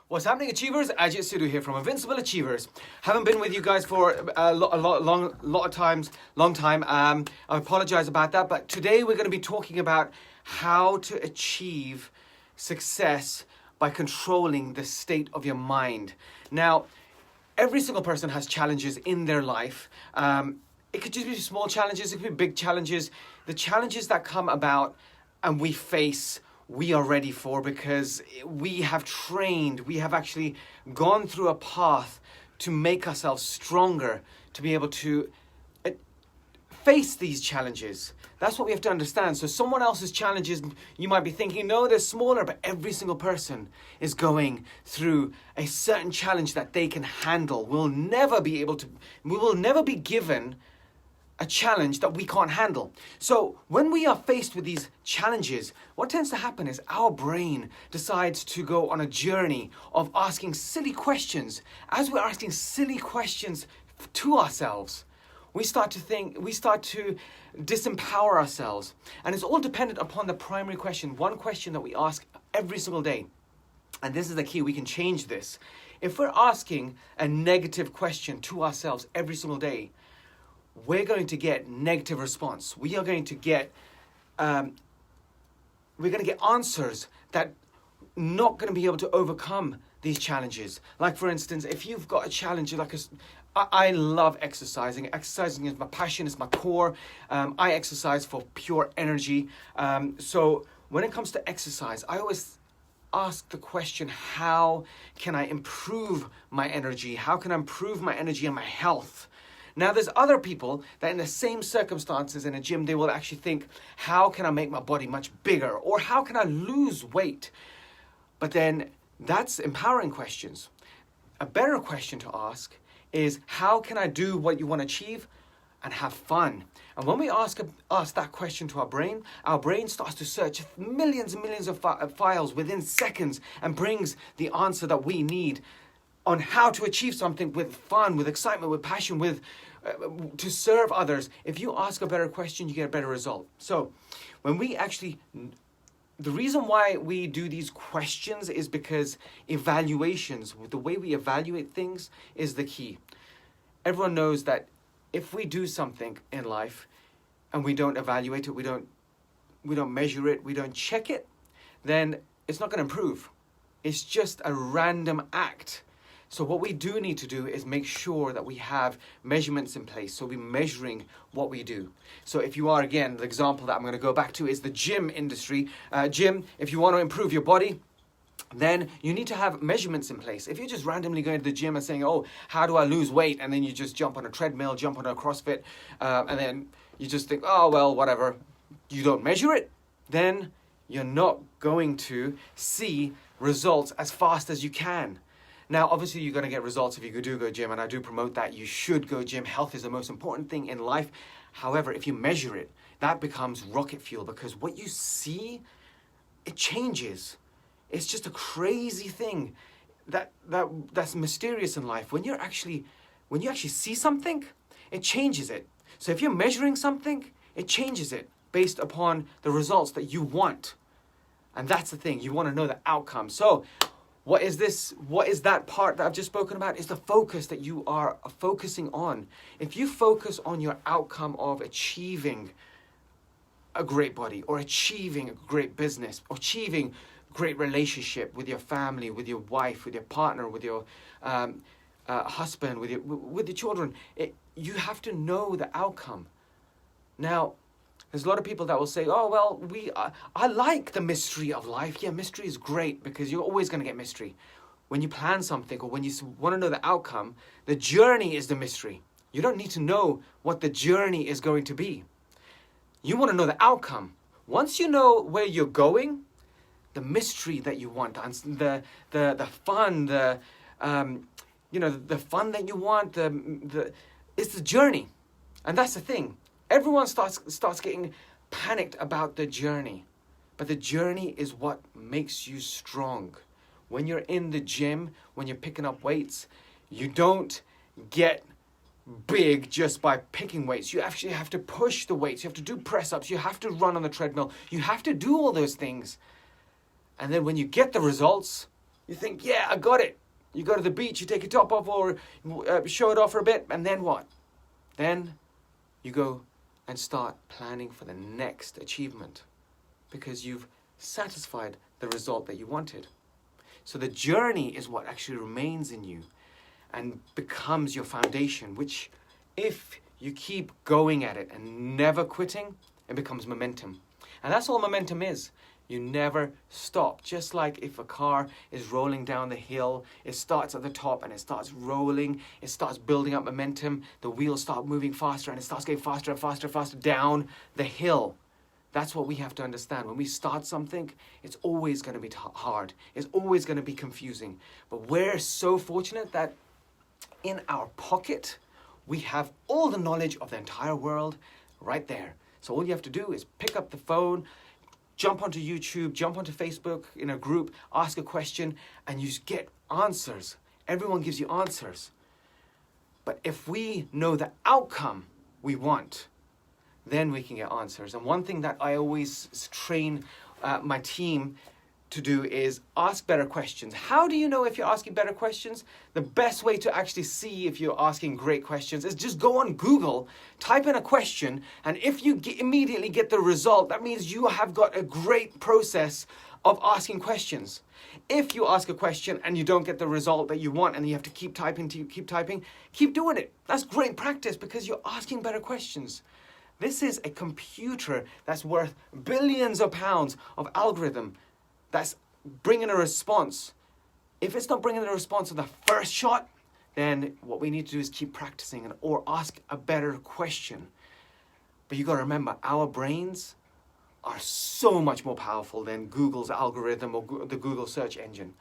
What's happening, Achievers? Ajit Sidhu here from Invincible Achievers. Haven't been with you guys for a long time. I apologize about that, but today we're going to be talking about how to achieve success by controlling the state of your mind. Now, every single person has challenges in their life. It could just be small challenges, it could be big challenges. The challenges that come about and we face, we are ready for because we have trained, we have actually gone through a path to make ourselves stronger, to be able to face these challenges. That's what we have to understand. So someone else's challenges, you might be thinking, no, they're smaller, but every single person is going through a certain challenge that they can handle. We will never be given a challenge that we can't handle. So when we are faced with these challenges, what tends to happen is our brain decides to go on a journey of asking silly questions. As we're asking silly questions to ourselves, we start to disempower ourselves. And it's all dependent upon the primary question, one question that we ask every single day. And this is the key, we can change this. If we're asking a negative question to ourselves every single day, we're going to get negative response. We are going to get answers that not going to be able to overcome these challenges. Like for instance, if you've got a challenge, I love exercising. Exercising is my passion, it's my core. I exercise for pure energy. So when it comes to exercise, I always ask the question, how can I improve my energy? How can I improve my energy and my health? Now, there's other people that in the same circumstances in a gym, they will actually think, how can I make my body much bigger? Or how can I lose weight? But then that's empowering questions. A better question to ask is, how can I do what you want to achieve and have fun? And when we ask that question to our brain starts to search millions and millions of files within seconds and brings the answer that we need on how to achieve something with fun, with excitement, with passion, to serve others. If you ask a better question, you get a better result. So the reason why we do these questions is because evaluations, the way we evaluate things is the key. Everyone knows that if we do something in life and we don't evaluate it, we don't measure it, we don't check it, then it's not going to improve. It's just a random act. So what we do need to do is make sure that we have measurements in place. So we're measuring what we do. So if you are, again, the example that I'm going to go back to is the gym industry. Gym, if you want to improve your body, then you need to have measurements in place. If you're just randomly going to the gym and saying, oh, how do I lose weight? And then you just jump on a treadmill, jump on a CrossFit, and then you just think, oh, well, whatever. You don't measure it, then you're not going to see results as fast as you can. Now, obviously, you're going to get results if you do go gym, and I do promote that. You should go gym. Health is the most important thing in life. However, if you measure it, that becomes rocket fuel because what you see, it changes. It's just a crazy thing that's mysterious in life. When you actually see something, it changes it. So if you're measuring something, it changes it based upon the results that you want. And that's the thing. You want to know the outcome. So what is that part that I've just spoken about? Is the focus that you are focusing on. If you focus on your outcome of achieving a great body or achieving a great business, or achieving great relationship with your family, with your wife, with your partner, with your husband, with your children, you have to know the outcome. Now, there's a lot of people that will say, oh, well, I like the mystery of life. Yeah, mystery is great because you're always going to get mystery. When you plan something or when you want to know the outcome, the journey is the mystery. You don't need to know what the journey is going to be. You want to know the outcome. Once you know where you're going, the mystery that you want, the fun, the fun that you want, it's the journey. And that's the thing. Everyone starts getting panicked about the journey. But the journey is what makes you strong. When you're in the gym, when you're picking up weights, you don't get big just by picking weights. You actually have to push the weights. You have to do press-ups. You have to run on the treadmill. You have to do all those things. And then when you get the results, You think, yeah, I got it. You go to the beach, you take your top off or show it off for a bit, and then what? Then you go and start planning for the next achievement because you've satisfied the result that you wanted. So the journey is what actually remains in you and becomes your foundation, which if you keep going at it and never quitting, it becomes momentum. And that's all momentum is. You never stop. Just like if a car is rolling down the hill, it starts at the top and it starts rolling, it starts building up momentum, the wheels start moving faster and it starts getting faster and faster and faster down the hill. That's what we have to understand. When we start something, it's always going to be hard. It's always going to be confusing. But we're so fortunate that in our pocket, we have all the knowledge of the entire world right there. So all you have to do is pick up the phone, jump onto YouTube, jump onto Facebook in a group, ask a question, and you get answers. Everyone gives you answers. But if we know the outcome we want, then we can get answers. And one thing that I always train my team to do is ask better questions. How do you know if you're asking better questions? The best way to actually see if you're asking great questions is just go on Google, type in a question, and if you immediately get the result, that means you have got a great process of asking questions. If you ask a question and you don't get the result that you want and you have to keep typing, keep doing it. That's great practice because you're asking better questions. This is a computer that's worth billions of pounds of algorithm that's bringing a response. If it's not bringing a response on the first shot, then what we need to do is keep practicing or ask a better question. But you got to remember, our brains are so much more powerful than Google's algorithm or the Google search engine.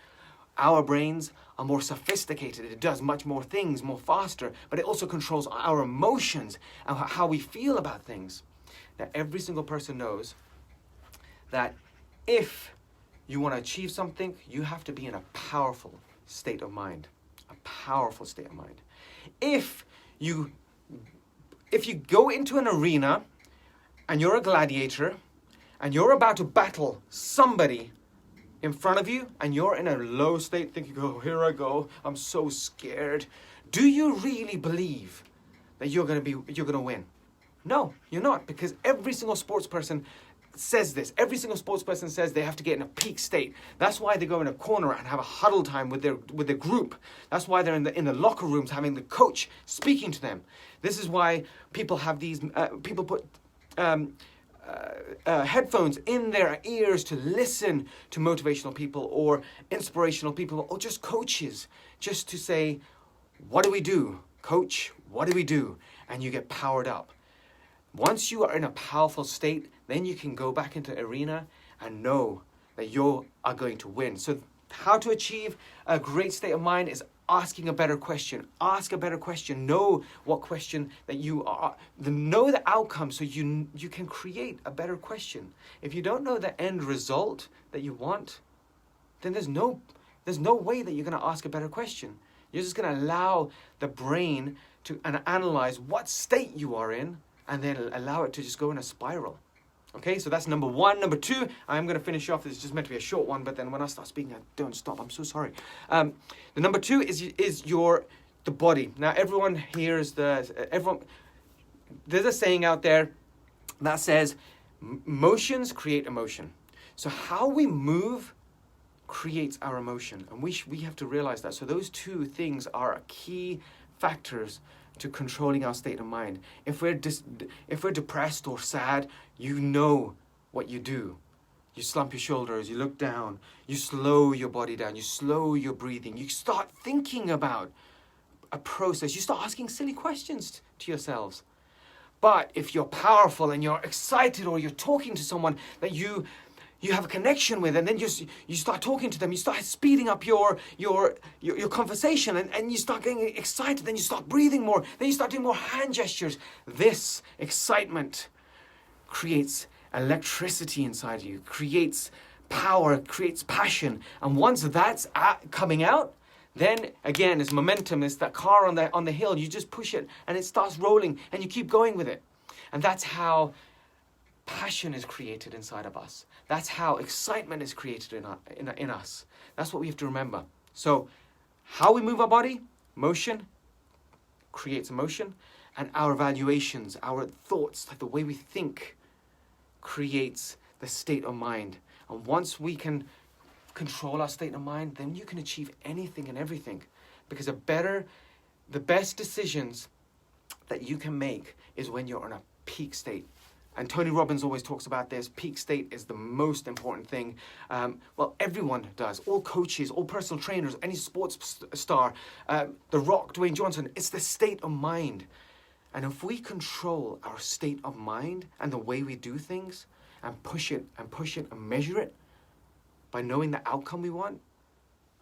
Our brains are more sophisticated. It does much more things, more faster, but it also controls our emotions and how we feel about things. Now, every single person knows that if you want to achieve something, you have to be in a powerful state of mind. A powerful state of mind. If you go into an arena and you're a gladiator and you're about to battle somebody in front of you and you're in a low state thinking, oh, here I go, I'm so scared. Do you really believe that you're going to win? No, you're not, because every single sports person says this. Every single sports person says they have to get in a peak state. That's why they go in a corner and have a huddle time with their group. That's why they're in the locker rooms having the coach speaking to them. This is why people have these people put headphones in their ears to listen to motivational people or inspirational people or just coaches, just to say, what do we do? Coach, what do we do? And you get powered up. Once you are in a powerful state, then you can go back into the arena and know that you are going to win. So how to achieve a great state of mind is asking a better question. Ask a better question. Know what question that you are. Know the outcome so you can create a better question. If you don't know the end result that you want, then there's no way that you're going to ask a better question. You're just going to allow the brain to analyze what state you are in and then allow it to just go in a spiral. Okay, so that's number one. Number two, I'm going to finish off. This is just meant to be a short one, but then when I start speaking, I don't stop. I'm so sorry. The number two is the body. Now, everyone hears there's a saying out there that says, motions create emotion. So how we move creates our emotion, and we have to realize that. So those two things are key factors to controlling our state of mind. If we're depressed or sad, you know what you do. You slump your shoulders, you look down, you slow your body down, you slow your breathing, you start thinking about a process, you start asking silly questions to yourselves. But if you're powerful and you're excited or you're talking to someone that you have a connection with, and then you start talking to them, you start speeding up your conversation, and you start getting excited, then you start breathing more, then you start doing more hand gestures. This excitement creates electricity inside you, creates power, creates passion, and once that's coming out, then again, it's momentum. It's that car on the hill. You just push it and it starts rolling and you keep going with it. And that's how passion is created inside of us. That's how excitement is created in us. That's what we have to remember. So how we move our body, motion creates emotion, and our evaluations, our thoughts, the way we think creates the state of mind. And once we can control our state of mind, then you can achieve anything and everything. Because the best decisions that you can make is when you're in a peak state. And Tony Robbins always talks about this. Peak state is the most important thing. Well, everyone does. All coaches, all personal trainers, any sports star, The Rock, Dwayne Johnson. It's the state of mind. And if we control our state of mind and the way we do things and push it and measure it by knowing the outcome we want,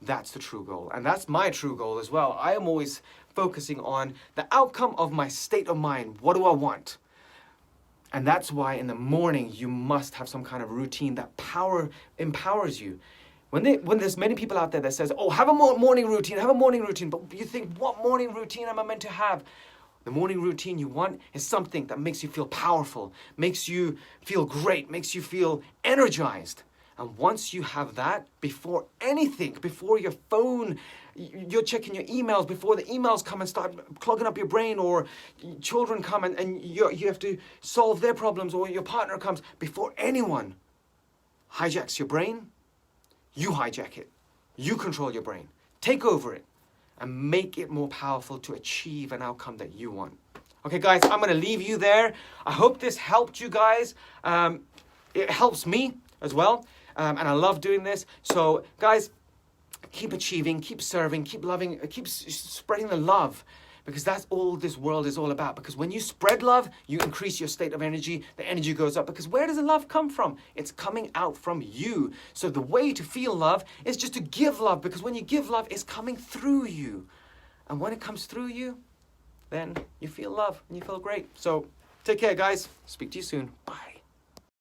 that's the true goal. And that's my true goal as well. I am always focusing on the outcome of my state of mind. What do I want? And that's why in the morning you must have some kind of routine that empowers you. When there's many people out there that says, oh, have a morning routine, but you think, what morning routine am I meant to have? The morning routine you want is something that makes you feel powerful, makes you feel great, makes you feel energized. And once you have that, before anything, before your phone, you're checking your emails, before the emails come and start clogging up your brain, or children come and you have to solve their problems, or your partner comes, before anyone hijacks your brain, you hijack it. You control your brain. Take over it and make it more powerful to achieve an outcome that you want. Okay, guys, I'm going to leave you there. I hope this helped you guys. It helps me as well. And I love doing this. So, guys, keep achieving, keep serving, keep loving, keep spreading the love. Because that's all this world is all about. Because when you spread love, you increase your state of energy. The energy goes up. Because where does the love come from? It's coming out from you. So the way to feel love is just to give love. Because when you give love, it's coming through you. And when it comes through you, then you feel love and you feel great. So take care, guys. Speak to you soon. Bye.